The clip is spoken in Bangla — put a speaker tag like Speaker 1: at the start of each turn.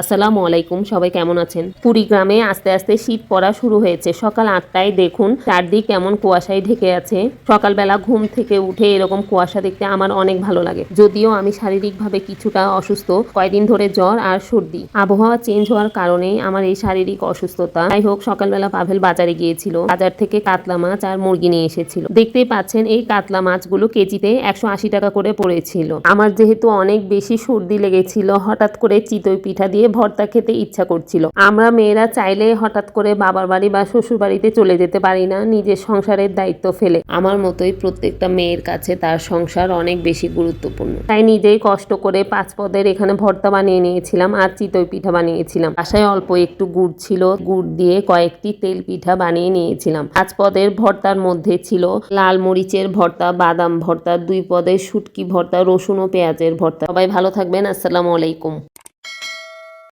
Speaker 1: আসসালামু আলাইকুম, সবাই কেমন আছেন? কুড়িগ্রামে আস্তে আস্তে শীত পড়া শুরু হয়েছে। সকাল ৮টায় দেখুন চারদিক কেমন কুয়াশায় ঢেকে আছে। সকালবেলা ঘুম থেকে উঠে এরকম কুয়াশা দেখতে আমার অনেক ভালো লাগে। যদিও আমি শারীরিকভাবে কিছুটা অসুস্থ, কয়দিন ধরে জ্বর আর সর্দি। আবহাওয়া চেঞ্জ হওয়ার কারণে আমার এই শারীরিক অসুস্থতা। যাই হোক, সকালবেলা পাভেল বাজারে গিয়েছিল। বাজার থেকে কাতলা মাছ আর মুরগি নিয়ে এসেছিল। দেখতেই পাচ্ছেন এই কাতলা মাছগুলো কেজিতে ১৮০ টাকা করে পড়েছিল। আমার যেহেতু অনেক বেশি সর্দি লেগেছিল, হঠাৎ করে চিতই পিঠা দিয়ে ভর্তা খেতে ইচ্ছা করছিল। আমরা মেয়েরা চাইলে হঠাৎ করে বাবার বাড়ি বা শ্বশুর বাড়িতে চলে যেতে পারি না নিজের সংসারের দায়িত্ব ফেলে। আমার মতোই প্রত্যেকটা মেয়ের কাছে তার সংসার অনেক বেশি গুরুত্বপূর্ণ। তাই নিজেই কষ্ট করে ৫ পদের এখানে ভর্তা বানিয়ে নিয়েছিলাম আর চিতই পিঠা বানিয়েছিলাম। বাসায় অল্প একটু গুড় ছিল, গুড় দিয়ে কয়েকটি তেল পিঠা বানিয়ে নিয়েছিলাম। ৫ পদের ভর্তার মধ্যে ছিল লাল মরিচের ভর্তা, বাদাম ভর্তা, ২ পদের শুটকি ভর্তা, রসুন ও পেঁয়াজের ভর্তা। সবাই ভালো থাকবেন। আসসালামু আলাইকুম।